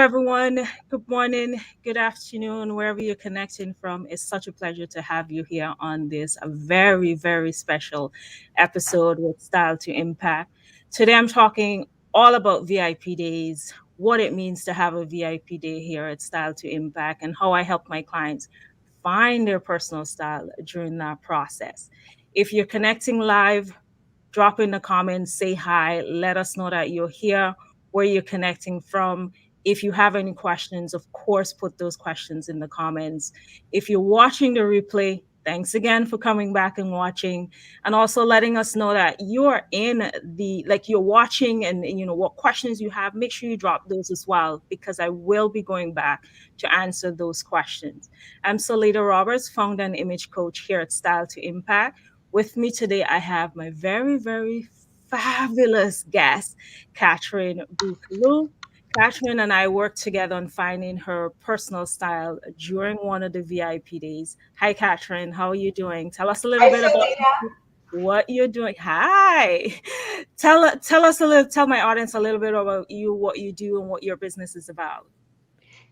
everyone. Good morning, good afternoon, wherever you're connecting from. It's such a pleasure to have you here on this very, very special episode with Style to Impact. Today, I'm talking all about VIP days, what it means to have a VIP day here at Style to Impact, and how I help my clients find their personal style during that process. If you're connecting live, drop in the comments, say hi, let us know that you're here, where you're connecting from. If you have any questions, of course, put those questions in the comments. If you're watching the replay, thanks again for coming back and watching, and also letting us know that you're in you're watching, and you know what questions you have. Make sure you drop those as well, because I will be going back to answer those questions. I'm Solita Roberts, founder and image coach here at Style to Impact. With me today, I have my very, very fabulous guest, Catherine Bukalu. Catherine and I worked together on finding her personal style during one of the VIP days. Hi, Catherine. How are you doing? Tell us a little Hi, bit about Selena. what you're doing. Hi. Tell us a little. Tell my audience a little bit about you, what you do, and what your business is about.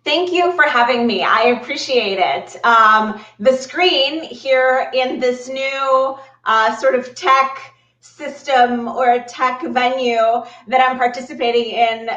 Thank you for having me. I appreciate it. The screen here in this new sort of tech system or tech venue that I'm participating in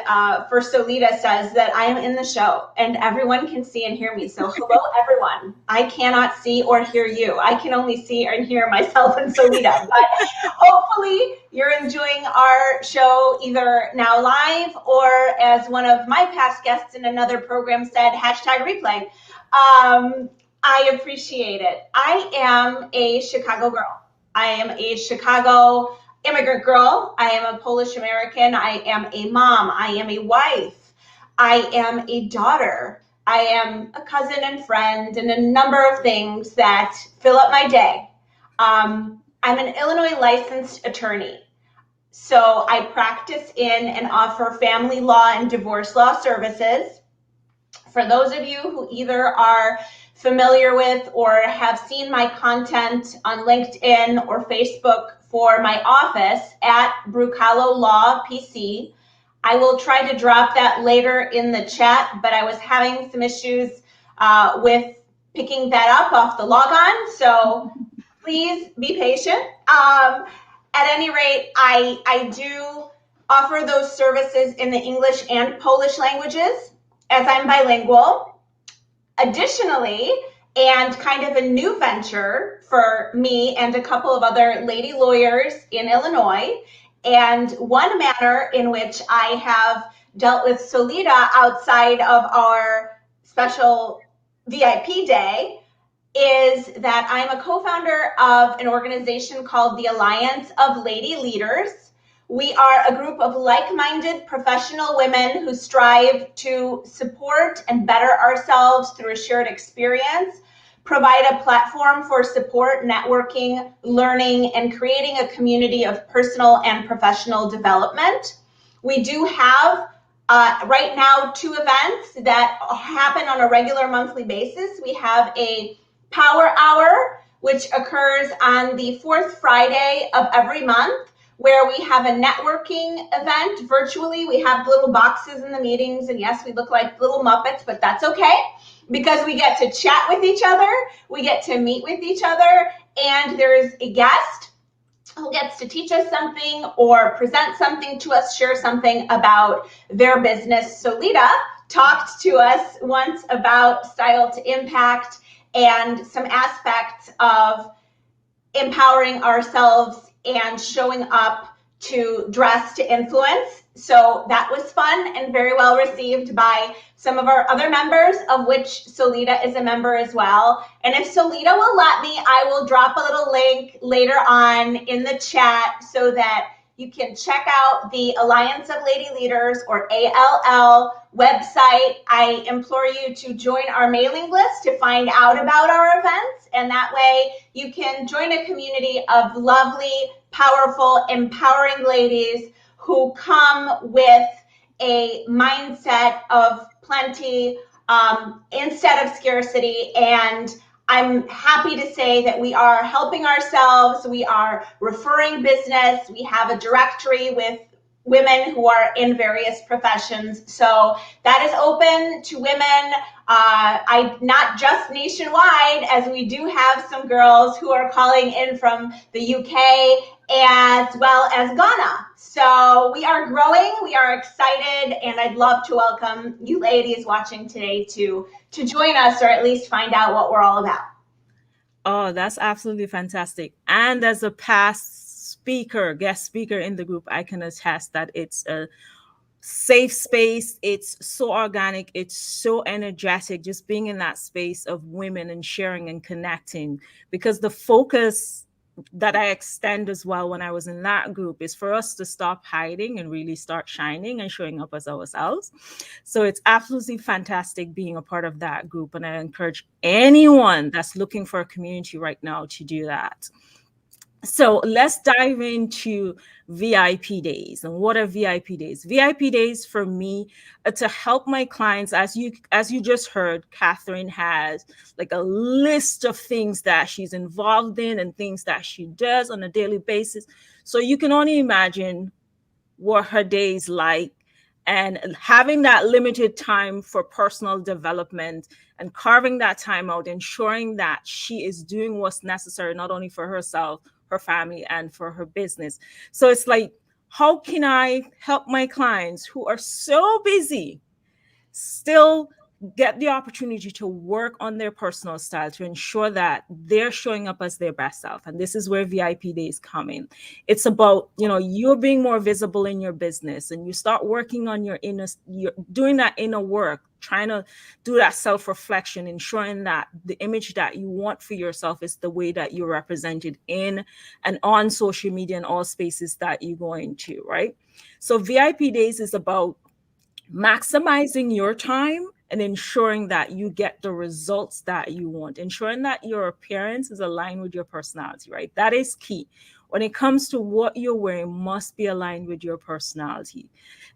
for Solita says that I am in the show and everyone can see and hear me. So hello, everyone. I cannot see or hear you. I can only see and hear myself and Solita. But hopefully you're enjoying our show either now live or, as one of my past guests in another program said, hashtag replay. I appreciate it. I am a Chicago girl. I am a Chicago immigrant girl. I am a Polish American. I am a mom. I am a wife. I am a daughter. I am a cousin and friend and a number of things that fill up my day. I'm an Illinois licensed attorney. So I practice in and offer family law and divorce law services. For those of you who either are familiar with or have seen my content on LinkedIn or Facebook for my office at Brucalo Law PC, I will try to drop that later in the chat, but I was having some issues with picking that up off the logon, so please be patient. At any rate, I do offer those services in the English and Polish languages, as I'm bilingual. Additionally, and kind of a new venture for me and a couple of other lady lawyers in Illinois, and one manner in which I have dealt with Solita outside of our special VIP day is that I'm a co-founder of an organization called the Alliance of Lady Leaders. We are a group of like-minded professional women who strive to support and better ourselves through a shared experience, provide a platform for support, networking, learning, and creating a community of personal and professional development. We do have right now 2 events that happen on a regular monthly basis. We have a Power Hour, which occurs on the 4th Friday of every month, where we have a networking event virtually. We have little boxes in the meetings, and yes, we look like little Muppets, but that's okay because we get to chat with each other, we get to meet with each other, and there's a guest who gets to teach us something or present something to us, share something about their business. Solita talked to us once about Style to Impact and some aspects of empowering ourselves and showing up to dress to influence. So that was fun and very well received by some of our other members, of which Solita is a member as well. And if Solita will let me, I will drop a little link later on in the chat so that you can check out the Alliance of Lady Leaders, or ALL, website. I implore you to join our mailing list to find out about our events, and that way you can join a community of lovely, powerful, empowering ladies who come with a mindset of plenty instead of scarcity. And I'm happy to say that we are helping ourselves, we are referring business, we have a directory with women who are in various professions. So that is open to women. Not just nationwide, as we do have some girls who are calling in from the UK as well as Ghana. So we are growing, we are excited, and I'd love to welcome you ladies watching today to join us, or at least find out what we're all about. Oh, that's absolutely fantastic. And as a past speaker, guest speaker in the group, I can attest that it's a safe space. It's so organic. It's so energetic, just being in that space of women and sharing and connecting. Because the focus that I extend as well when I was in that group is for us to stop hiding and really start shining and showing up as ourselves. So it's absolutely fantastic being a part of that group. And I encourage anyone that's looking for a community right now to do that. So let's dive into VIP days. And what are VIP days? VIP days for me to help my clients, as you just heard, Catherine has like a list of things that she's involved in and things that she does on a daily basis. So you can only imagine what her day is like, and having that limited time for personal development and carving that time out, ensuring that she is doing what's necessary, not only for herself, her family, and for her business. So it's like, how can I help my clients who are so busy still get the opportunity to work on their personal style to ensure that they're showing up as their best self? And this is where VIP days come in. It's about, you're being more visible in your business, and you start working on you're doing that inner work, trying to do that self-reflection, ensuring that the image that you want for yourself is the way that you're represented in and on social media and all spaces that you go into, right? So VIP days is about maximizing your time and ensuring that you get the results that you want, ensuring that your appearance is aligned with your personality, right? That is key. When it comes to what you're wearing, must be aligned with your personality.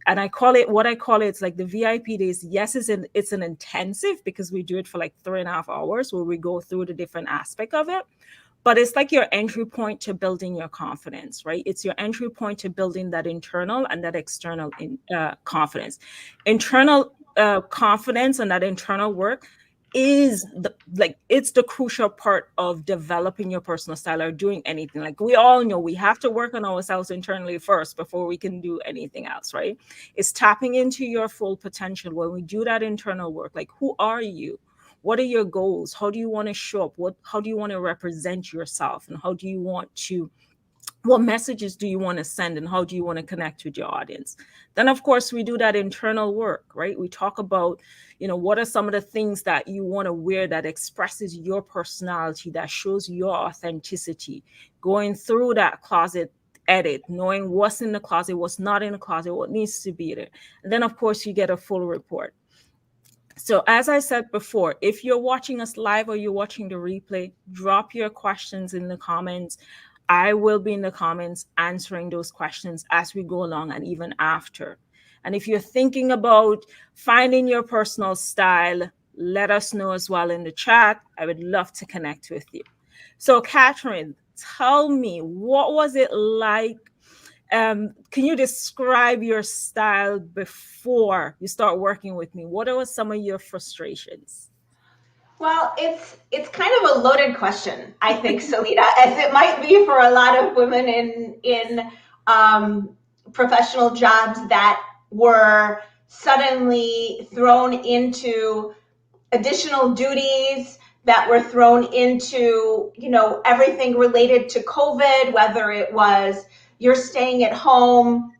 And it's like the VIP days. Yes, it's an intensive, because we do it for like 3.5 hours where we go through the different aspect of it. But it's like your entry point to building your confidence, right? It's your entry point to building that internal and that external confidence. Internal confidence and that internal work is it's the crucial part of developing your personal style or doing anything. Like, we all know we have to work on ourselves internally first before we can do anything else, right? It's tapping into your full potential. When we do that internal work, like, who are you? What are your goals? How do you want to show up? How do you want to represent yourself? And what messages do you want to send, and how do you want to connect with your audience? Then, of course, we do that internal work, right? We talk about, what are some of the things that you want to wear that expresses your personality, that shows your authenticity, going through that closet edit, knowing what's in the closet, what's not in the closet, what needs to be there. And then, of course, you get a full report. So as I said before, if you're watching us live or you're watching the replay, drop your questions in the comments. I will be in the comments answering those questions as we go along and even after. And if you're thinking about finding your personal style, let us know as well in the chat. I would love to connect with you. So Catherine, tell me, what was it like? Can you describe your style before you start working with me? What are some of your frustrations? Well, it's kind of a loaded question, I think, Salita, as it might be for a lot of women in professional jobs that were suddenly thrown into additional duties, that were thrown into, everything related to COVID, whether it was you're staying at home,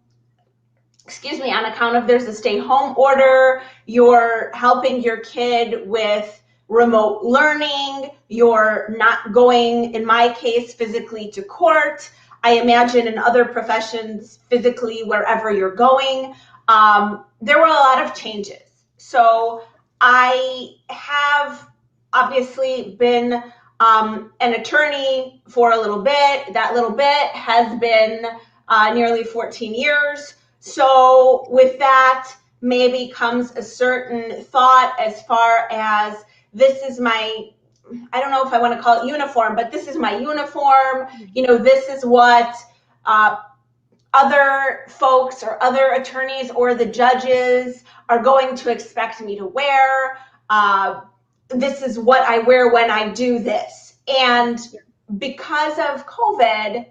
on account of there's a stay-home order, you're helping your kid with remote learning, you're not going, in my case, physically to court. I imagine in other professions, physically wherever you're going. There were a lot of changes. So I have obviously been an attorney for a little bit. That little bit has been nearly 14 years. So with that maybe comes a certain thought as far as, this is my, I don't know if I want to call it uniform, but this is my uniform. This is what other folks or other attorneys or the judges are going to expect me to wear. This is what I wear when I do this. And because of COVID,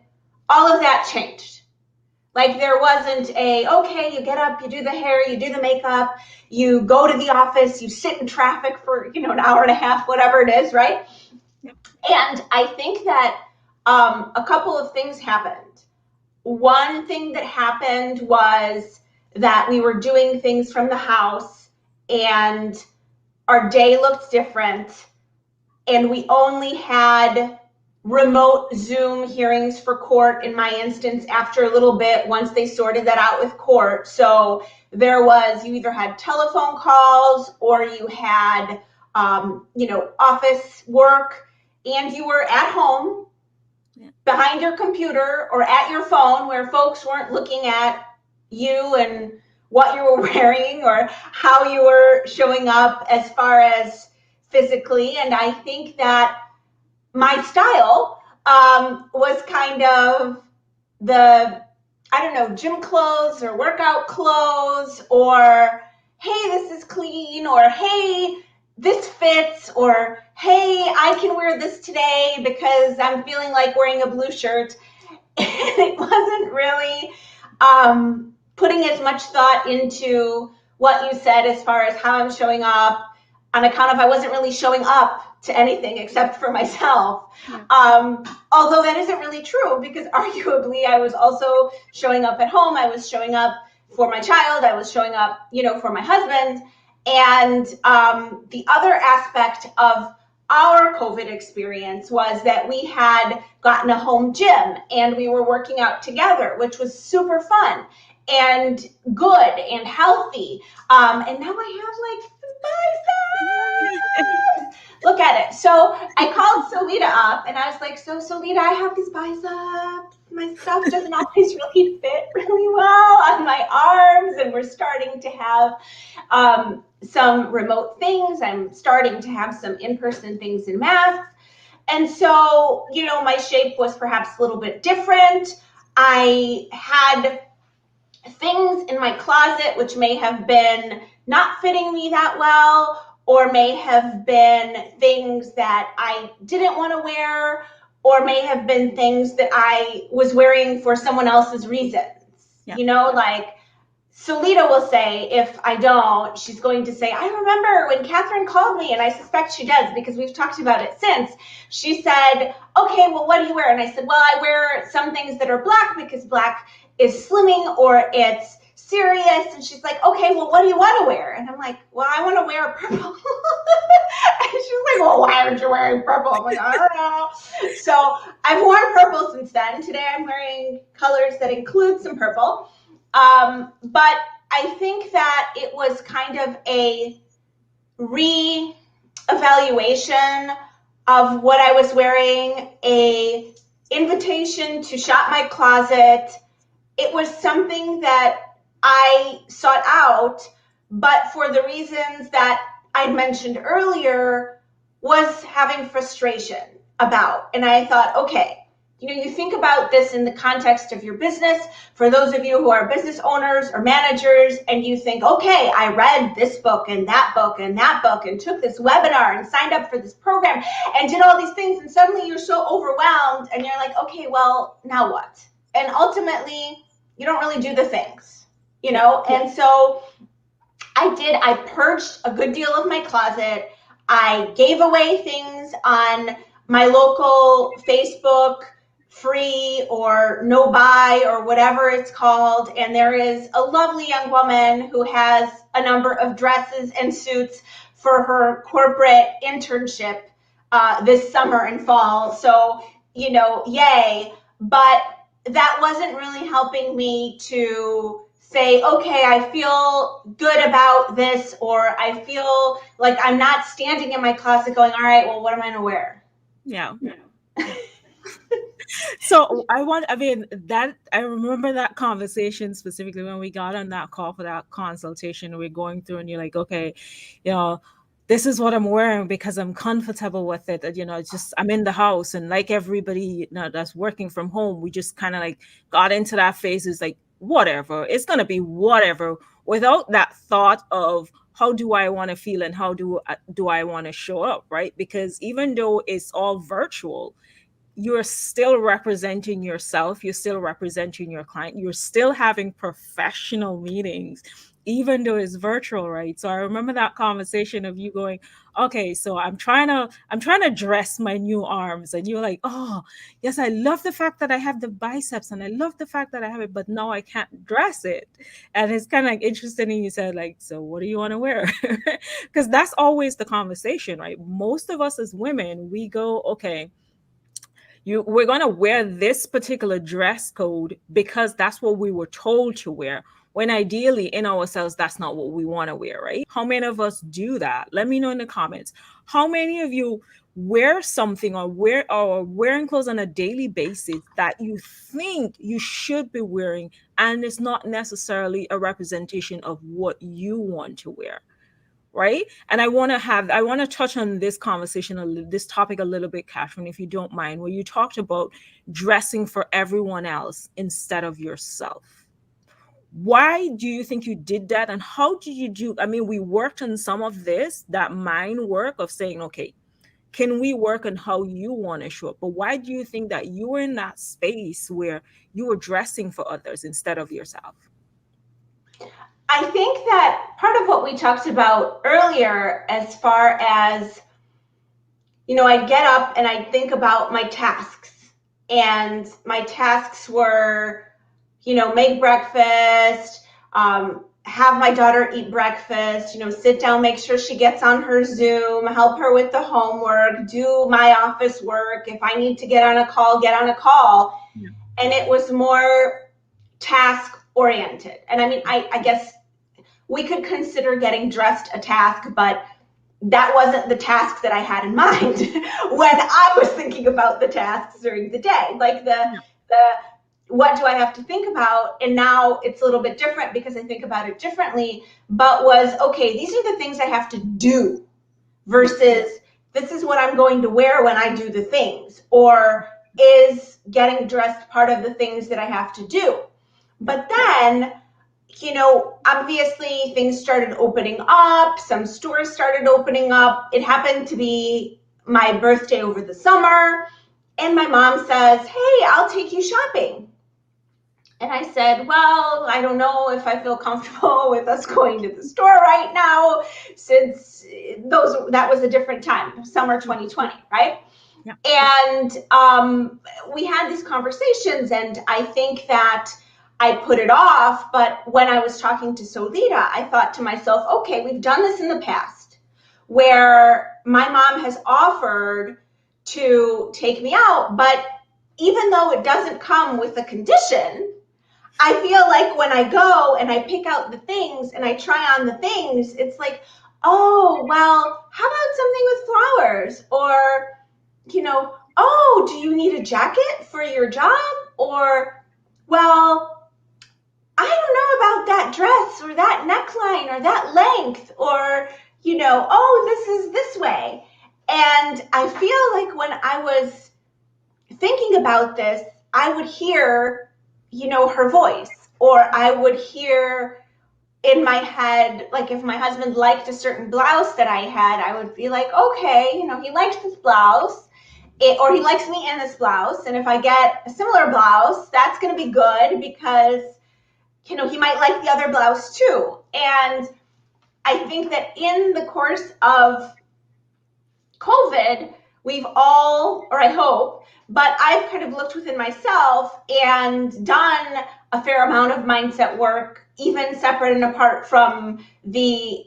all of that changed. Like there wasn't okay, you get up, you do the hair, you do the makeup, you go to the office, you sit in traffic for, an hour and a half, whatever it is, right? Yep. And I think that a couple of things happened. One thing that happened was that we were doing things from the house and our day looked different, and we only had remote Zoom hearings for court in my instance after a little bit once they sorted that out with court. So there was, you either had telephone calls or you had, office work, and you were at home behind your computer or at your phone where folks weren't looking at you and what you were wearing or how you were showing up as far as physically. And I think that my style was kind of the, gym clothes or workout clothes, or, hey, this is clean, or, hey, this fits, or, hey, I can wear this today because I'm feeling like wearing a blue shirt. And it wasn't really putting as much thought into what you said as far as how I'm showing up, on account of I wasn't really showing up to anything except for myself. Yeah. Although that isn't really true, because arguably I was also showing up at home. I was showing up for my child. I was showing up, for my husband. And the other aspect of our COVID experience was that we had gotten a home gym and we were working out together, which was super fun and good and healthy. And now I have like biceps. Look at it. So I called Solita up and I was like, so Solita, I have these biceps. My stuff doesn't always really fit really well on my arms. And we're starting to have some remote things. I'm starting to have some in-person things in masks. And so, my shape was perhaps a little bit different. I had things in my closet which may have been not fitting me that well, or may have been things that I didn't want to wear, or may have been things that I was wearing for someone else's reasons. Yeah. Like Solita will say, if I don't, she's going to say, I remember when Catherine called me, and I suspect she does because we've talked about it since. She said, okay, well, what do you wear? And I said, well, I wear some things that are black because black is slimming or it's serious. And she's like, okay, well, what do you want to wear? And I'm like, well, I want to wear purple. And she's like, well, why aren't you wearing purple? I'm like, I don't know. So I've worn purple since then. Today I'm wearing colors that include some purple. But I think that it was kind of a re-evaluation of what I was wearing, a invitation to shop my closet. It was something that I sought out, but for the reasons that I mentioned earlier, was having frustration about. And I thought, okay, you think about this in the context of your business. For those of you who are business owners or managers, and you think, okay, I read this book and that book and that book and took this webinar and signed up for this program and did all these things, and suddenly you're so overwhelmed and you're like, okay, well, now what? And ultimately, you don't really do the things, And so I purged a good deal of my closet. I gave away things on my local Facebook free or no buy or whatever it's called. And there is a lovely young woman who has a number of dresses and suits for her corporate internship this summer and fall. So, yay. But that wasn't really helping me to say, okay, I feel good about this, or I feel like I'm not standing in my closet going, all right, well, what am I going to wear? Yeah. So I remember that conversation specifically when we got on that call for that consultation. We're going through and you're like, okay, this is what I'm wearing because I'm comfortable with it. And, it's just, I'm in the house, and like everybody, that's working from home, we just kind of like got into that phase. Is like, whatever, it's going to be whatever, without that thought of how do I want to feel and how do I want to show up, right? Because even though it's all virtual, you're still representing yourself, you're still representing your client, you're still having professional meetings, even though it's virtual, right? So I remember that conversation of you going, okay, so I'm trying to dress my new arms, and you're like, oh yes, I love the fact that I have the biceps, and I love the fact that I have it, but now I can't dress it. And it's kind of like interesting, and you said like, so what do you want to wear? Because that's always the conversation, right? Most of us as women, we go, okay, we're going to wear this particular dress code because that's what we were told to wear, when ideally in ourselves that's not what we want to wear, right? How many of us do that? Let me know in the comments. How many of you wear something or wearing clothes on a daily basis that you think you should be wearing, and it's not necessarily a representation of what you want to wear? Right? And I want to touch on this conversation, this topic a little bit, Catherine, if you don't mind, where you talked about dressing for everyone else instead of yourself. Why do you think you did that, and how did you do? I mean, we worked on some of this, that mind work of saying, okay, can we work on how you want to show up? But why do you think that you were in that space where you were dressing for others instead of yourself? I think that part of what we talked about earlier, as far as, I get up and I think about my tasks, and my tasks were, make breakfast, have my daughter eat breakfast, sit down, make sure she gets on her Zoom, help her with the homework, do my office work. If I need to get on a call, get on a call. Yeah. And it was more task oriented. And I mean, I guess we could consider getting dressed a task, but that wasn't the task that I had in mind when I was thinking about the tasks during the day. Like the what do I have to think about? And now it's a little bit different because I think about it differently, but was, okay, these are the things I have to do versus this is what I'm going to wear when I do the things, or is getting dressed part of the things that I have to do. But then, obviously things started opening up, some stores started opening up. It happened to be my birthday over the summer, and my mom says, hey, I'll take you shopping. And I said, well, I don't know if I feel comfortable with us going to the store right now, since that was a different time, summer 2020, right? Yeah. And we had these conversations, and I think that I put it off. But when I was talking to Solita, I thought to myself, okay, we've done this in the past where my mom has offered to take me out, but even though it doesn't come with a condition, I feel like when I go and I pick out the things and I try on the things, it's like, oh, well, how about something with flowers? Or, oh, do you need a jacket for your job? Or, well, I don't know about that dress or that neckline or that length, or, oh, this is this way. And I feel like when I was thinking about this, I would hear, her voice, or I would hear in my head, like if my husband liked a certain blouse that I had, I would be like, okay, he likes this blouse, or he likes me in this blouse. And if I get a similar blouse, that's going to be good because, he might like the other blouse too. And I think that in the course of COVID, we've all, or I hope, but I've kind of looked within myself and done a fair amount of mindset work, even separate and apart from the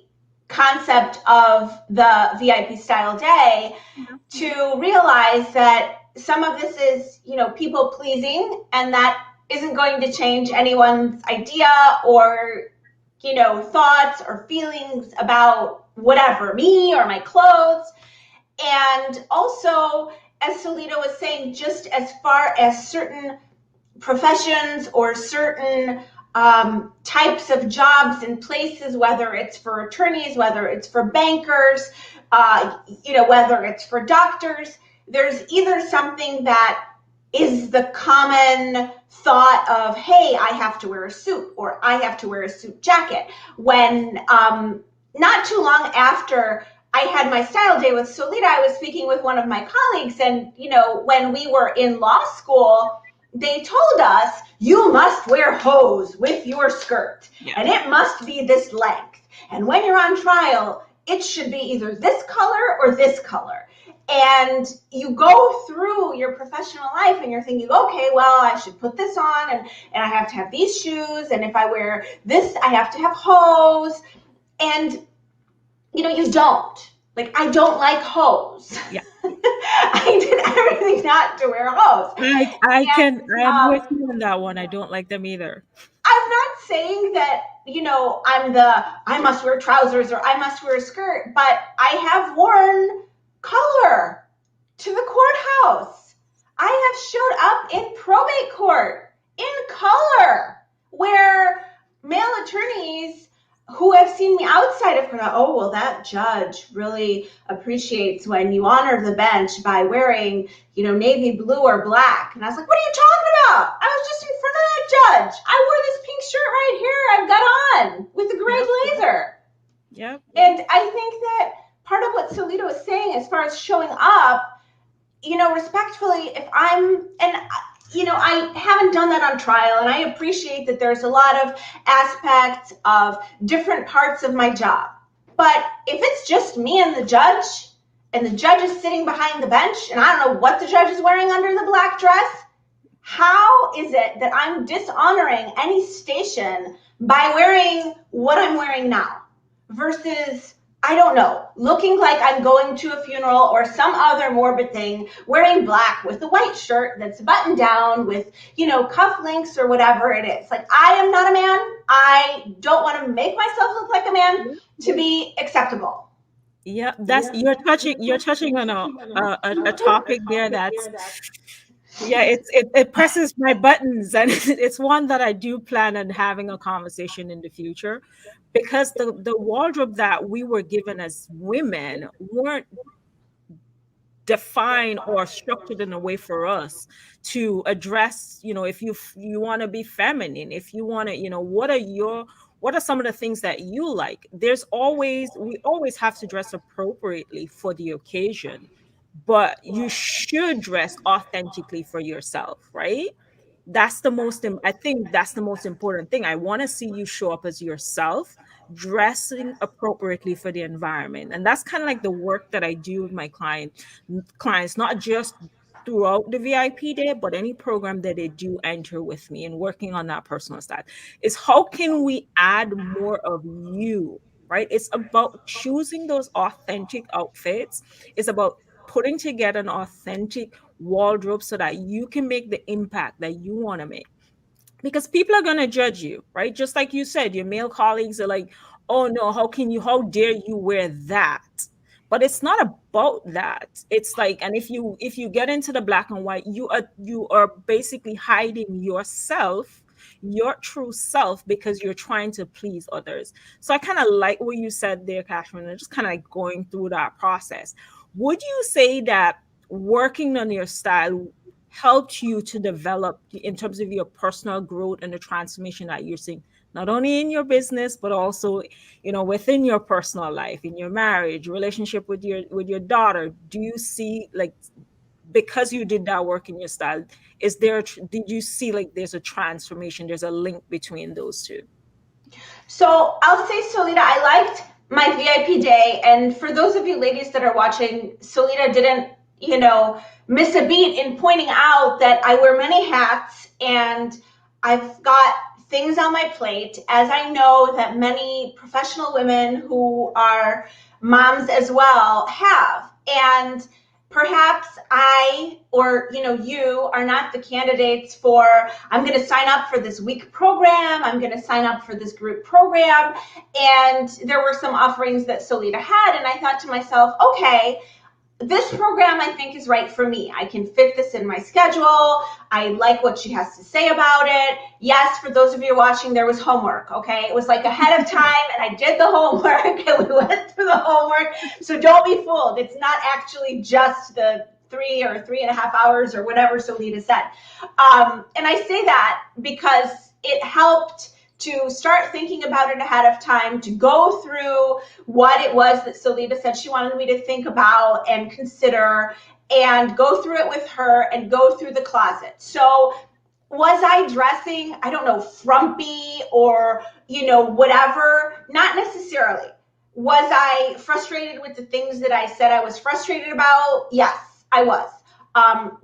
concept of the VIP style day, to realize that some of this is, people pleasing, and that isn't going to change anyone's idea or, thoughts or feelings about whatever, me or my clothes. And also, as Solita was saying, just as far as certain professions or certain types of jobs and places, whether it's for attorneys, whether it's for bankers, whether it's for doctors. There's either something that is the common thought of, hey, I have to wear a suit, or I have to wear a suit jacket. When not too long after I had my style day with Solita, I was speaking with one of my colleagues, and when we were in law school, they told us, you must wear hose with your skirt, and it must be this length. And when you're on trial, it should be either this color or this color. And you go through your professional life and you're thinking, okay, well, I should put this on, and I have to have these shoes, and if I wear this, I have to have hose. And you don't. Like, I don't like hose. Yeah. I did everything not to wear hose. I'm with you on that one. I don't like them either. I'm not saying that, I must wear trousers or I must wear a skirt, but I have worn color to the courthouse. I have showed up in probate court in color, where male attorneys who have seen me outside of court, oh, well, that judge really appreciates when you honor the bench by wearing, navy blue or black. And I was like, what are you talking about? I was just in front of that judge. I wore this pink shirt right here I've got on with the gray blazer. Yep. And I think that part of what Solita was saying as far as showing up, respectfully, I haven't done that on trial, and I appreciate that there's a lot of aspects of different parts of my job. But if it's just me and the judge is sitting behind the bench, and I don't know what the judge is wearing under the black dress, how is it that I'm dishonoring any station by wearing what I'm wearing now versus, I don't know, looking like I'm going to a funeral or some other morbid thing, wearing black with a white shirt that's buttoned down with, cufflinks or whatever it is. Like, I am not a man. I don't want to make myself look like a man to be acceptable. Yeah, you're touching on a topic there that's it presses my buttons, and it's one that I do plan on having a conversation in the future, because the wardrobe that we were given as women weren't defined or structured in a way for us to address, if you want to be feminine, if you want to, what are some of the things that you like? We always have to dress appropriately for the occasion, but you should dress authentically for yourself, right? I think that's the most important thing. I want to see you show up as yourself, dressing appropriately for the environment. And that's kind of like the work that I do with my clients, not just throughout the VIP day, but any program that they do enter with me and working on that personal style is, how can we add more of you, right? It's about choosing those authentic outfits. It's about putting together an authentic wardrobe so that you can make the impact that you want to make. Because people are going to judge you, right? Just like you said, your male colleagues are like, oh no, how dare you wear that? But it's not about that. It's like, and if you get into the black and white, you are basically hiding yourself, your true self, because you're trying to please others. So I kind of like what you said there, Catherine, and just kind of like going through that process. Would you say that working on your style helped you to develop in terms of your personal growth and the transformation that you're seeing, not only in your business, but also, within your personal life, in your marriage, relationship with your daughter? Do you see, like, because you did that work in your style, did you see like there's a transformation, there's a link between those two? So I'll say, Solita, I liked my VIP day. And for those of you ladies that are watching, Solita didn't, miss a beat in pointing out that I wear many hats and I've got things on my plate, as I know that many professional women who are moms as well have. And perhaps I, or you are not the candidates for, I'm going to sign up for this week program, I'm going to sign up for this group program. And there were some offerings that Solita had, and I thought to myself, okay, this program, I think, is right for me. I can fit this in my schedule. I like what she has to say about it. Yes, for those of you watching, there was homework, okay? It was like ahead of time, and I did the homework, and we went through the homework. So don't be fooled. It's not actually just the 3 or 3.5 hours or whatever Solita said. And I say that because it helped to start thinking about it ahead of time, to go through what it was that Solita said she wanted me to think about and consider, and go through it with her and go through the closet. So was I dressing, I don't know, frumpy or, whatever? Not necessarily. Was I frustrated with the things that I said I was frustrated about? Yes, I was.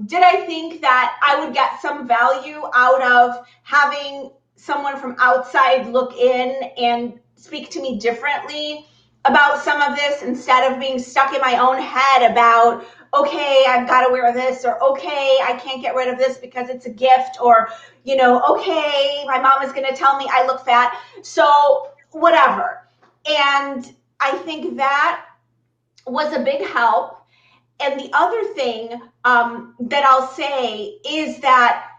Did I think that I would get some value out of having someone from outside look in and speak to me differently about some of this, instead of being stuck in my own head about, okay, I've got to wear this, or okay, I can't get rid of this because it's a gift, or, okay, my mom is going to tell me I look fat. So whatever. And I think that was a big help. And the other thing that I'll say is that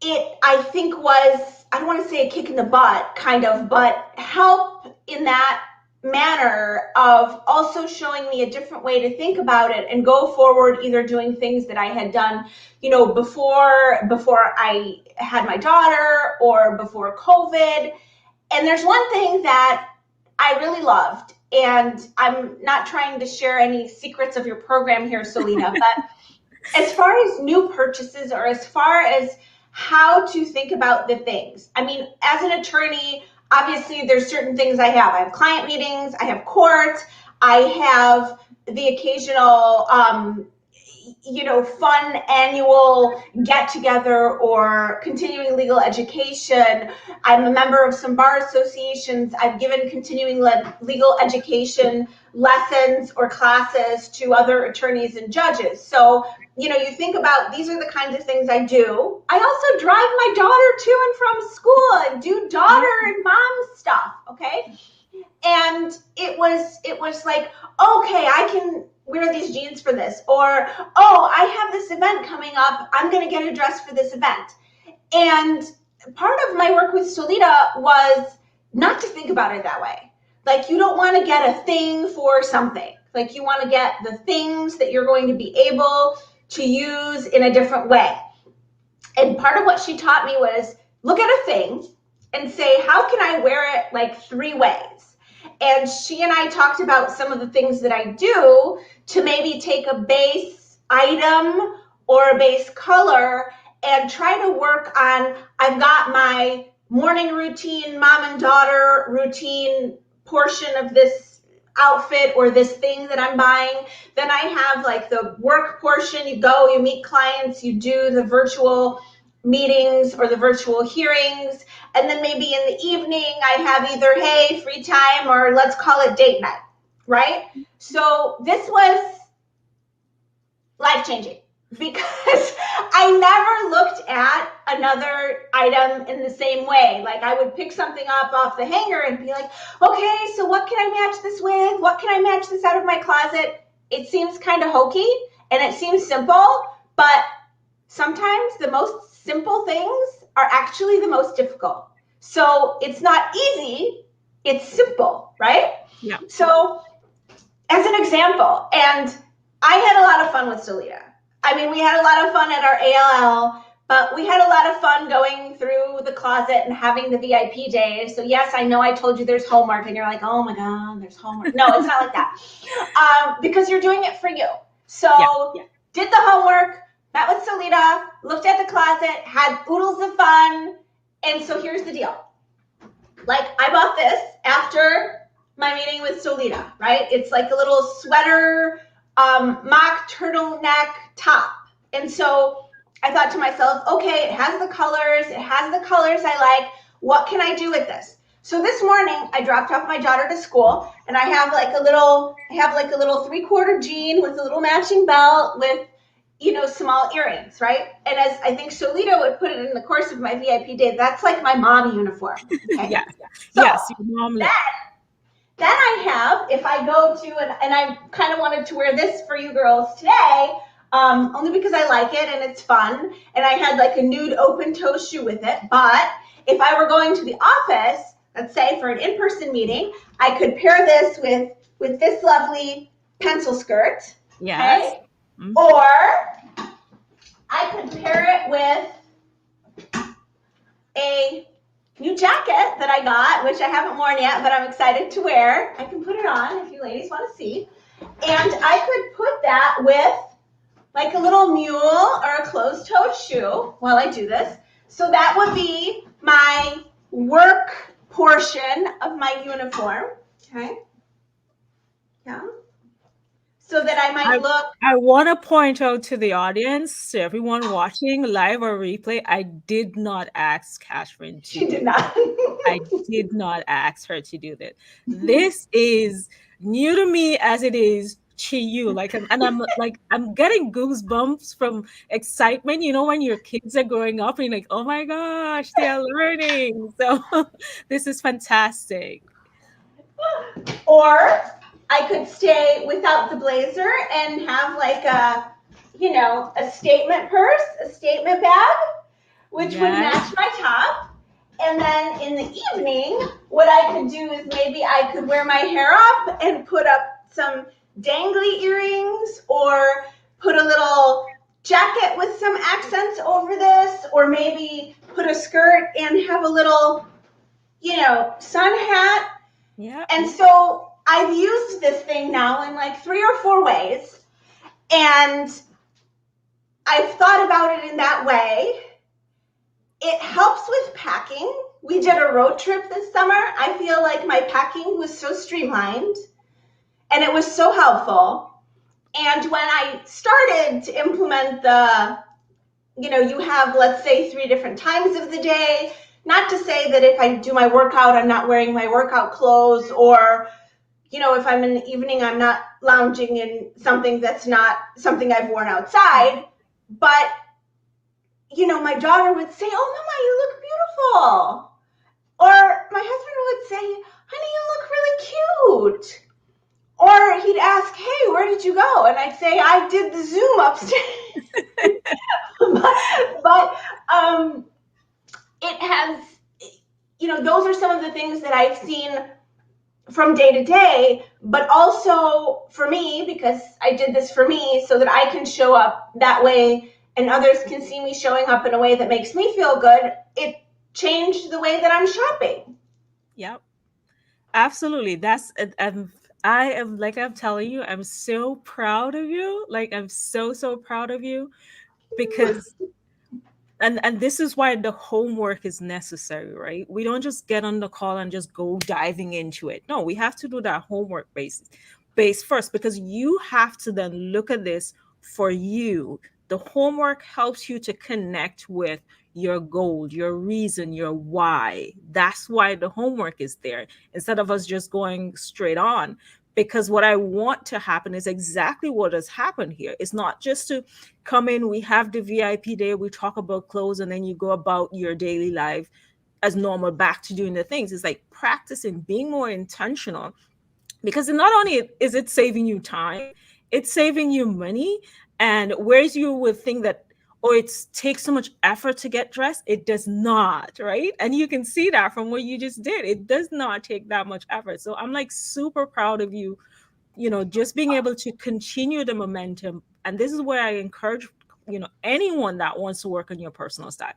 it, I think, was, I don't want to say a kick in the butt, kind of, but help in that manner of also showing me a different way to think about it and go forward, either doing things that I had done, before I had my daughter or before COVID. And there's one thing that I really loved, and I'm not trying to share any secrets of your program here, Solita, but as far as new purchases, or as far as how to think about the things. I mean, as an attorney, obviously there's certain things I have. I have client meetings, I have court, I have the occasional, fun annual get together or continuing legal education. I'm a member of some bar associations. I've given continuing legal education lessons or classes to other attorneys and judges. So, you think about, these are the kinds of things I do. I also drive my daughter to and from school and do daughter and mom stuff, okay? And it was like, okay, I can wear these jeans for this, or, oh, I have this event coming up, I'm going to get a dress for this event. And part of my work with Solita was not to think about it that way. Like, you don't want to get a thing for something. Like, you want to get the things that you're going to be able to use in a different way. And part of what she taught me was, look at a thing and say, how can I wear it like 3 ways? And she and I talked about some of the things that I do to maybe take a base item or a base color and try to work on, I've got my morning routine, mom and daughter routine portion of this outfit or this thing that I'm buying. Then I have like the work portion. You go, you meet clients, you do the virtual meetings or the virtual hearings. And then maybe in the evening, I have either, hey, free time, or let's call it date night, right? So this was life-changing because I never looked at another item in the same way. Like, I would pick something up off the hanger and be like, okay, so what can I match this with? What can I match this out of my closet? It seems kind of hokey and it seems simple, but sometimes the most simple things are actually the most difficult. So it's not easy, it's simple, right? Yeah. So as an example, and I had a lot of fun with Solita. I mean, we had a lot of fun at our ALL, but we had a lot of fun going through the closet and having the VIP day. So yes, I know I told you there's homework and you're like, oh my God, there's homework. No, it's not like that. Because you're doing it for you. So did the homework, met with Solita, looked at the closet, had oodles of fun. And so here's the deal. Like, I bought this after my meeting with Solita, right? It's like a little sweater, mock turtleneck top. And so I thought to myself, okay, it has the colors I like. What can I do with this? So this morning I dropped off my daughter to school, and I have like a little 3/4 jean with a little matching belt with, small earrings, right? And as I think Solita would put it in the course of my VIP day, that's like my mom uniform. Okay? Yeah. So yes, your mom. Then I have, if I go to, and I kind of wanted to wear this for you girls today, only because I like it and it's fun. And I had like a nude open toe shoe with it. But if I were going to the office, let's say for an in-person meeting, I could pair this with this lovely pencil skirt. Yes. Okay? Mm-hmm. Or I could pair it with a new jacket that I got, which I haven't worn yet, but I'm excited to wear. I can put it on if you ladies want to see. And I could put that with like a little mule or a closed-toed shoe while I do this. So that would be my work portion of my uniform. Okay. Yeah. So that I might look. I want to point out to the audience, to everyone watching live or replay, I did not ask Catherine to. She did not. I did not ask her to do that. This is new to me as it is to you. Like, and I'm getting goosebumps from excitement. You know, when your kids are growing up and you're like, oh my gosh, they are learning. So this is fantastic. Or I could stay without the blazer and have like a statement purse, a statement bag, which would match my top. And then in the evening, what I could do is maybe I could wear my hair up and put up some dangly earrings, or put a little jacket with some accents over this, or maybe put a skirt and have a little, sun hat. Yeah. And so I've used this thing now in like 3 or 4 ways, and I've thought about it in that way. It helps with packing. We did a road trip this summer. I feel like my packing was so streamlined, and it was so helpful. And when I started to implement you have, let's say, 3 different times of the day, not to say that if I do my workout, I'm not wearing my workout clothes, or, if I'm in the evening, I'm not lounging in something that's not something I've worn outside. But my daughter would say, oh, Mama, you look beautiful. Or my husband would say, honey, you look really cute. Or he'd ask, hey, where did you go? And I'd say, I did the Zoom upstairs. but it has, those are some of the things that I've seen from day to day, but also for me, because I did this for me so that I can show up that way and others can see me showing up in a way that makes me feel good. It changed the way that I'm shopping. Yep, absolutely. That's, I am, like I'm telling you, I'm so proud of you. Like, I'm so proud of you, because and this is why the homework is necessary, right? We don't just get on the call and just go diving into it. No, we have to do that homework base first, because you have to then look at this for you. The homework helps you to connect with your goal, your reason, your why. That's why the homework is there, instead of us just going straight on. Because what I want to happen is exactly what has happened here. It's not just to come in, we have the VIP day, we talk about clothes, and then you go about your daily life as normal, back to doing the things. It's like practicing, being more intentional, because not only is it saving you time, it's saving you money. And whereas you would think that, it takes so much effort to get dressed, it does not, right? And you can see that from what you just did. It does not take that much effort. So I'm like super proud of you, just being able to continue the momentum. And this is where I encourage anyone that wants to work on your personal style.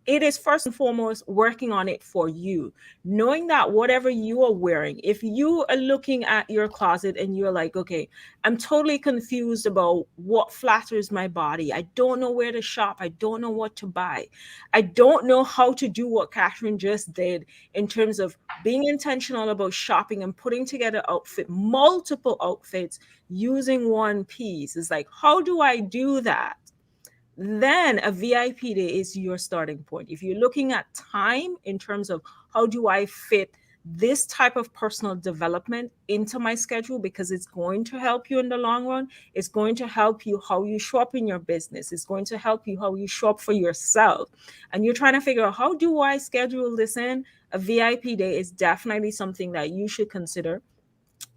It is first and foremost working on it for you, knowing that whatever you are wearing, if you are looking at your closet and you're like, okay, I'm totally confused about what flatters my body. I don't know where to shop. I don't know what to buy. I don't know how to do what Catherine just did in terms of being intentional about shopping and putting together multiple outfits using one piece. It's like, how do I do that? Then a VIP day is your starting point. If you're looking at time in terms of how do I fit this type of personal development into my schedule, because it's going to help you in the long run. It's going to help you how you show up in your business. It's going to help you how you show up for yourself. And you're trying to figure out, how do I schedule this in? A VIP day is definitely something that you should consider.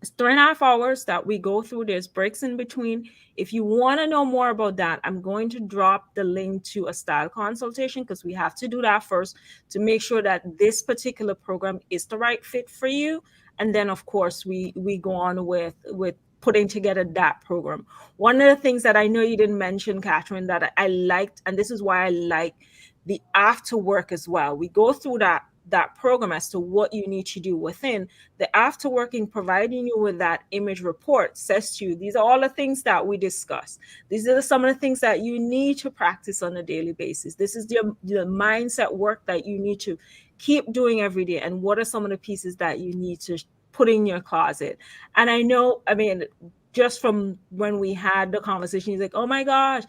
It's 3.5 hours that we go through. There's breaks in between. If you want to know more about that, I'm going to drop the link to a style consultation, because we have to do that first to make sure that this particular program is the right fit for you. And then, of course, we go on with putting together that program. One of the things that I know you didn't mention, Catherine, that I liked, and this is why I like the after work as well. We go through that program as to what you need to do within the after working, providing you with that image report, says to you, these are all the things that we discuss. These are some of the things that you need to practice on a daily basis. This is the mindset work that you need to keep doing every day. And what are some of the pieces that you need to put in your closet? And I know, I mean, just from when we had the conversation, he's like, oh my gosh,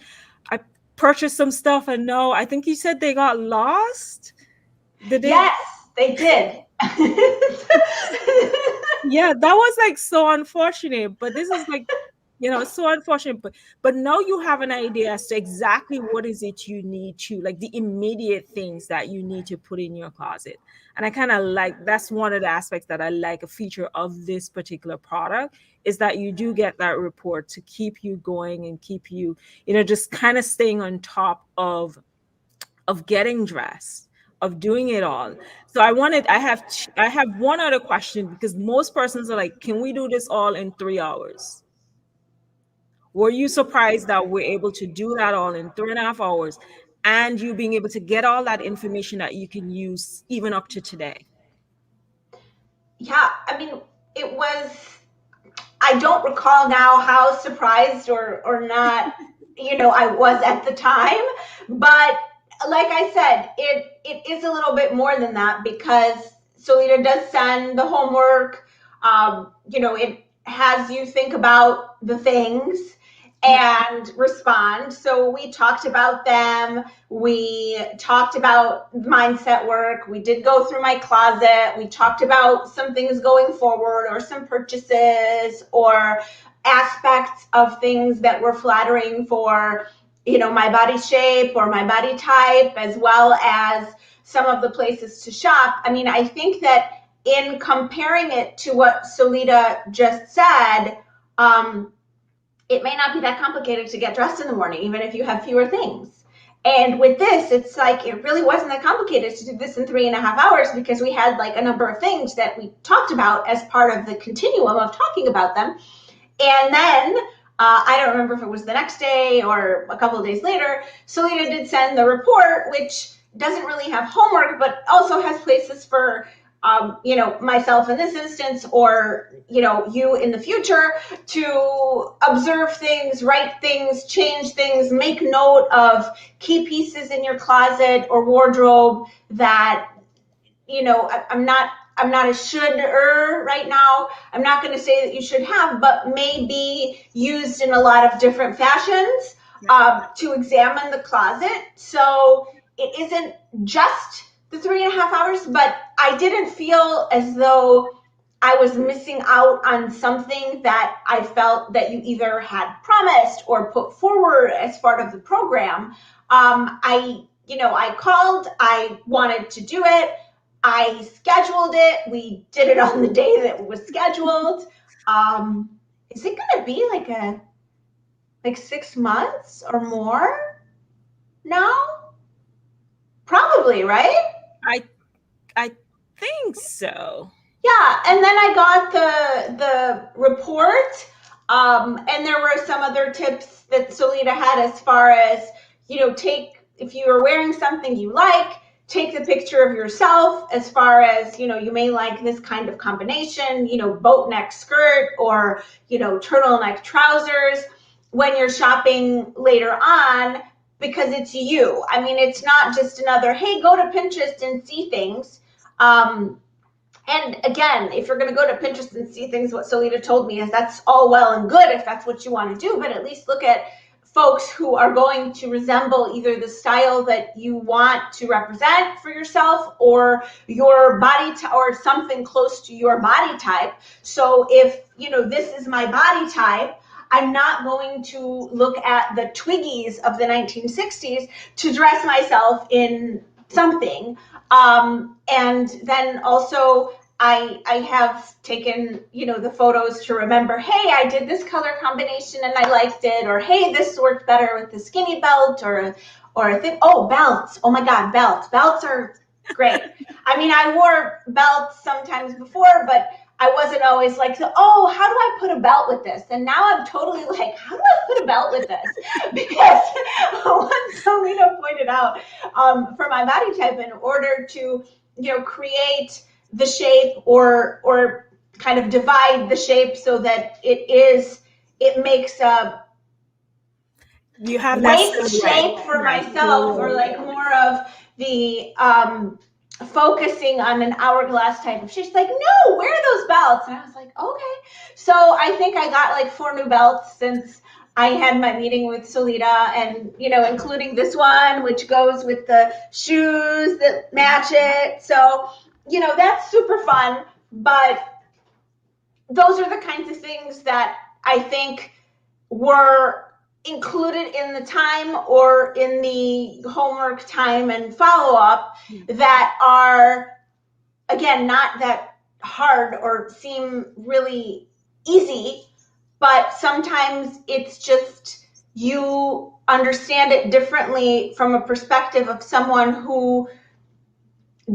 I purchased some stuff, and no, I think you said they got lost. Did they? Yes, they did. Yeah, that was like so unfortunate. But this is like, so unfortunate. But now you have an idea as to exactly what is it you need to, like, the immediate things that you need to put in your closet. And I kind of like, that's one of the aspects that I like, a feature of this particular product, is that you do get that report to keep you going and keep you, just kind of staying on top of getting dressed, of doing it all. So I have one other question, because most persons are like, can we do this all in 3 hours? Were you surprised that we're able to do that all in 3.5 hours, and you being able to get all that information that you can use even up to today? Yeah, I mean, it was, I don't recall now how surprised or not, I was at the time, but like I said, it is a little bit more than that, because Solita does send the homework. It has you think about the things and respond. So we talked about them. We talked about mindset work. We did go through my closet. We talked about some things going forward, or some purchases, or aspects of things that were flattering for, my body shape or my body type, as well as some of the places to shop. I mean, I think that in comparing it to what Solita just said, it may not be that complicated to get dressed in the morning, even if you have fewer things. And with this, it's like, it really wasn't that complicated to do this in 3.5 hours, because we had like a number of things that we talked about as part of the continuum of talking about them. And then I don't remember if it was the next day or a couple of days later, Solita did send the report, which doesn't really have homework, but also has places for myself in this instance, or, you in the future, to observe things, write things, change things, make note of key pieces in your closet or wardrobe that, I'm not a should-er right now. I'm not going to say that you should have, but may be used in a lot of different fashions to examine the closet. So it isn't just the 3.5 hours, but I didn't feel as though I was missing out on something that I felt that you either had promised or put forward as part of the program. I called, I wanted to do it. I scheduled it. We did it on the day that it was scheduled. Is it going to be like 6 months or more now? Probably, right? I think so. Yeah, and then I got the report, and there were some other tips that Solita had, as far as, if you are wearing something you like, take the picture of yourself, as far as, you may like this kind of combination, boat neck skirt, or, turtleneck trousers when you're shopping later on, because it's you. I mean, it's not just another, hey, go to Pinterest and see things. And again, if you're going to go to Pinterest and see things, what Solita told me is that's all well and good if that's what you want to do, but at least look at folks who are going to resemble either the style that you want to represent for yourself, or your body or something close to your body type. So if, this is my body type, I'm not going to look at the Twiggies of the 1960s to dress myself in something. And then also, I have taken, the photos to remember, hey, I did this color combination and I liked it, or hey, this worked better with the skinny belt, or I think, belts. Oh my God, belts. Belts are great. I mean, I wore belts sometimes before, but I wasn't always like, how do I put a belt with this? And now I'm totally like, how do I put a belt with this? Because what Selena pointed out, for my body type, in order to, create the shape or kind of divide the shape so that it makes a you have waist shape for myself, or like more of the focusing on an hourglass type of shape. She's like, no, wear those belts. And I was like, okay. So I think I got like 4 new belts since I had my meeting with Solita, and including this one, which goes with the shoes that match it. So that's super fun. But those are the kinds of things that I think were included in the time or in the homework time and follow-up that are, again, not that hard or seem really easy, but sometimes it's just you understand it differently from a perspective of someone who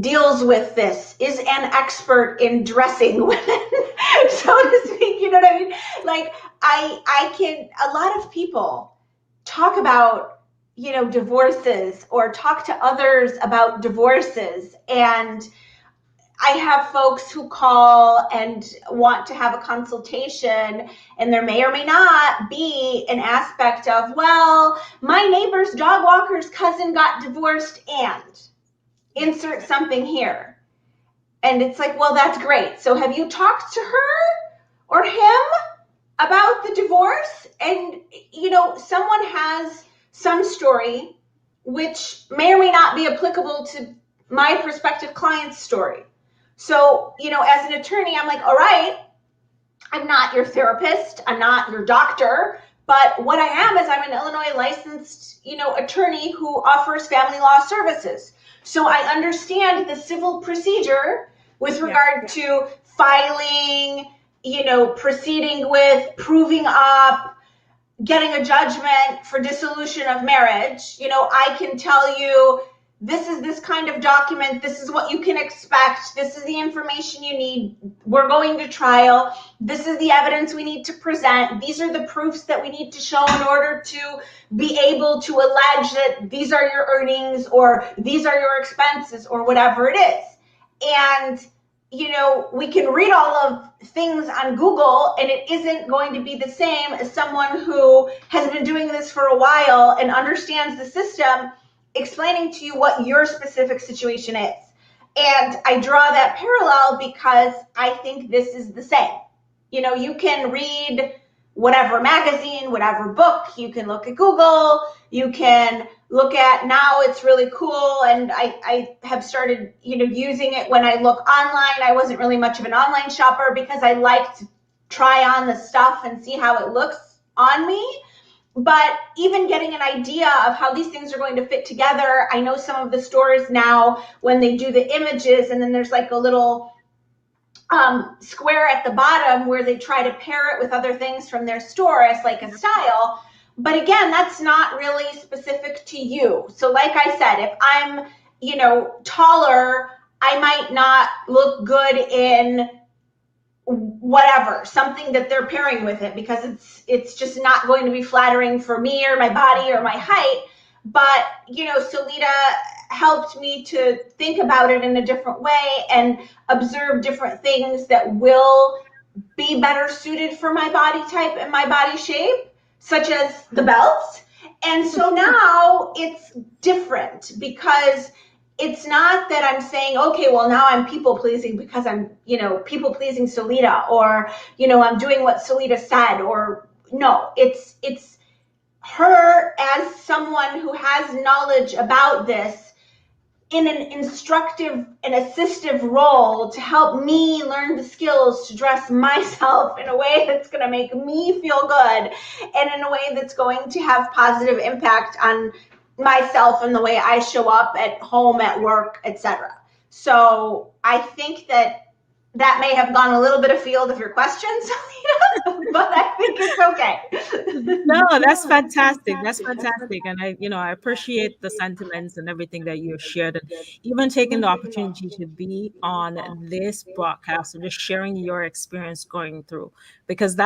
deals with this, is an expert in dressing women, so to speak. You know what I mean? Like, a lot of people talk about, divorces, or talk to others about divorces. And I have folks who call and want to have a consultation, and there may or may not be an aspect of, well, my neighbor's dog walker's cousin got divorced and insert something here. And it's like, well, that's great. So have you talked to her or him about the divorce? And, someone has some story which may or may not be applicable to my prospective client's story. So, as an attorney, I'm like, all right, I'm not your therapist, I'm not your doctor, but what I am is I'm an Illinois licensed, attorney who offers family law services. So I understand the civil procedure with regard to filing, proceeding with, proving up, getting a judgment for dissolution of marriage. I can tell you, this is this kind of document, this is what you can expect, this is the information you need, we're going to trial, this is the evidence we need to present, these are the proofs that we need to show in order to be able to allege that these are your earnings, or these are your expenses, or whatever it is. And we can read all of things on Google, and it isn't going to be the same as someone who has been doing this for a while and understands the system, explaining to you what your specific situation is. And I draw that parallel because I think this is the same. You can read whatever magazine, whatever book, you can look at Google, you can look at, now it's really cool, and I have started, using it when I look online. I wasn't really much of an online shopper because I like to try on the stuff and see how it looks on me. But even getting an idea of how these things are going to fit together, I know some of the stores now, when they do the images, and then there's like a little square at the bottom where they try to pair it with other things from their store as like a style. But again, that's not really specific to you. So like I said, if I'm, taller, I might not look good in whatever, something that they're pairing with it, because it's just not going to be flattering for me or my body or my height. But, Solita helped me to think about it in a different way and observe different things that will be better suited for my body type and my body shape, such as the belts. And so now it's different, because it's not that I'm saying, okay, well, now I'm people pleasing because I'm, people pleasing Solita, or, I'm doing what Solita said, or no, it's her as someone who has knowledge about this in an instructive and assistive role to help me learn the skills to dress myself in a way that's going to make me feel good, and in a way that's going to have positive impact on myself and the way I show up at home, at work, etc. So I think that that may have gone a little bit afield of your questions, but I think it's okay. No, that's fantastic. That's fantastic. And I appreciate the sentiments and everything that you shared, and even taking the opportunity to be on this broadcast and just sharing your experience going through, because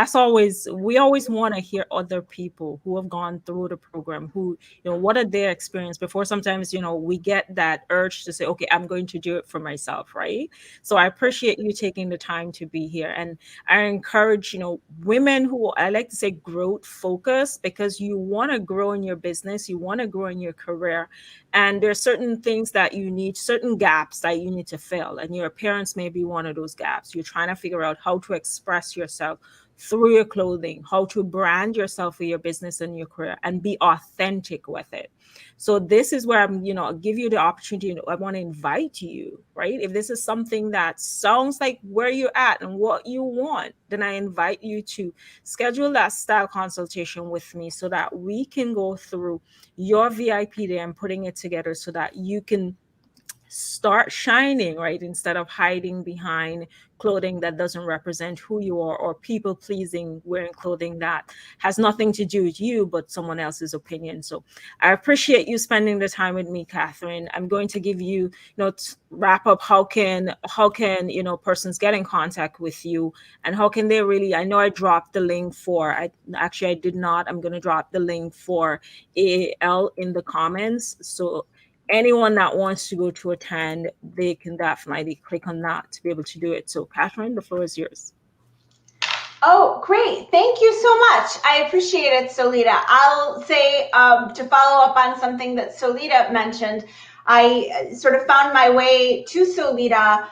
we always want to hear other people who have gone through the program, who, what are their experience before sometimes, we get that urge to say, okay, I'm going to do it for myself, right? So I appreciate you taking the time to be here. And I encourage, women who, I like to say, growth focused, because you want to grow in your business, you want to grow in your career. And there are certain things that you need, certain gaps that you need to fill. And your appearance may be one of those gaps. You're trying to figure out how to express yourself through your clothing, how to brand yourself for your business and your career and be authentic with it. So this is where I'll give you the opportunity. I want to invite you, right? If this is something that sounds like where you're at and what you want, then I invite you to schedule that style consultation with me so that we can go through your VIP day and putting it together so that you can start shining, right? Instead of hiding behind clothing that doesn't represent who you are, or people pleasing, wearing clothing that has nothing to do with you but someone else's opinion. So I appreciate you spending the time with me, Catherine. I'm going to give you, to wrap up, how can persons get in contact with you, and how can they really, I know I dropped the link for, I did not, I'm going to drop the link for AAL in the comments. So anyone that wants to go to attend, they can definitely click on that to be able to do it. So Catherine, the floor is yours. Oh, great. Thank you so much. I appreciate it, Solita. I'll say, to follow up on something that Solita mentioned, I sort of found my way to Solita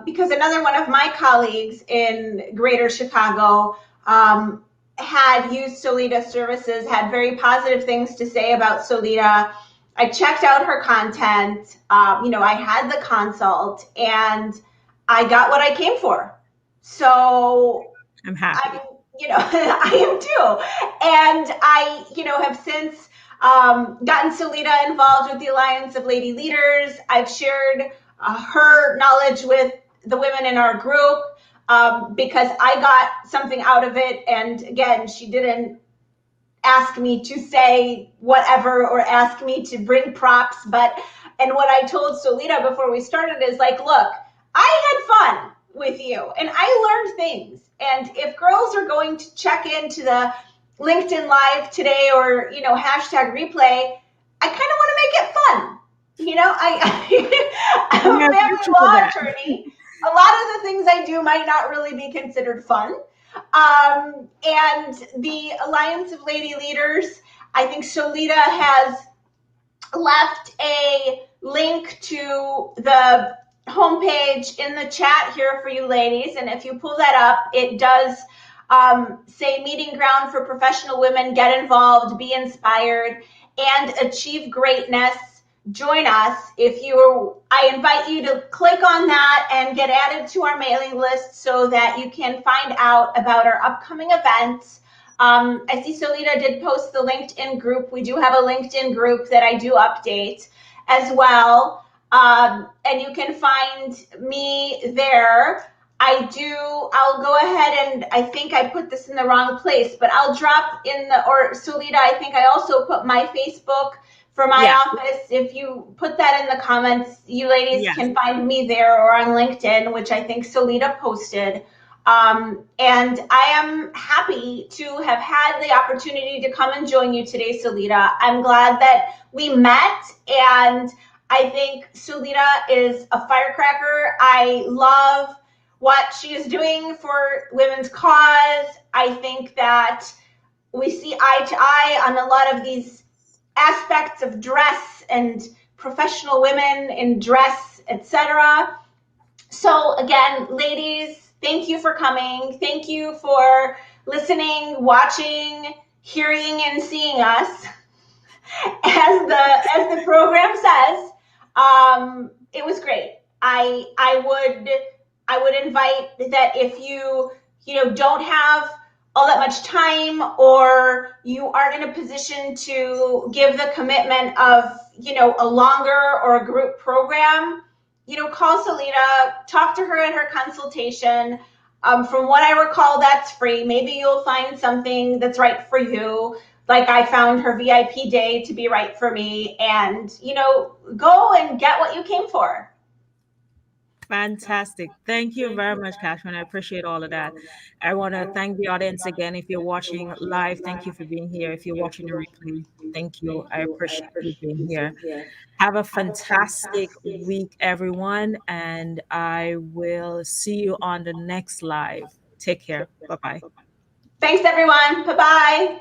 because another one of my colleagues in Greater Chicago had used Solita services, had very positive things to say about Solita. I checked out her content. I had the consult and I got what I came for. So I'm happy. I am too. And I, have since gotten Solita involved with the Alliance of Lady Leaders. I've shared her knowledge with the women in our group because I got something out of it. And again, she didn't ask me to say whatever or ask me to bring props. And what I told Solita before we started is like, look, I had fun with you and I learned things. And if girls are going to check into the LinkedIn Live today or, hashtag replay, I kind of want to make it fun. I'm a family law attorney. A lot of the things I do might not really be considered fun. And the Alliance of Lady Leaders, I think Solita has left a link to the homepage in the chat here for you ladies. And if you pull that up, it does say meeting ground for professional women, get involved, be inspired, and achieve greatness. Join us. I invite you to click on that and get added to our mailing list so that you can find out about our upcoming events. I see Solita did post the LinkedIn group. We do have a LinkedIn group that I do update as well. And you can find me there. I'll go ahead and I think I put this in the wrong place, but I'll drop Solita, I think I also put my Facebook for my office. If you put that in the comments, you ladies can find me there or on LinkedIn, which I think Solita posted. And I am happy to have had the opportunity to come and join you today, Solita. I'm glad that we met, and I think Solita is a firecracker. I love what she is doing for women's cause. I think that we see eye to eye on a lot of these aspects of dress and professional women in dress, etc. So again, ladies, thank you for coming. Thank you for listening, watching, hearing, and seeing us. As the program says, it was great. I would invite that if you don't have all that much time, or you aren't in a position to give the commitment of a longer or a group program, call Selena, talk to her in her consultation. From what I recall, that's free. Maybe you'll find something that's right for you. Like I found her VIP day to be right for me, and go and get what you came for. Fantastic. Thank you very much, Cashman. I appreciate all of that. I want to thank the audience again. If you're watching live, thank you for being here. If you're watching the replay, thank you. I appreciate you being here. Have a fantastic week, everyone, and I will see you on the next live. Take care. Bye bye. Thanks, everyone. Bye-bye.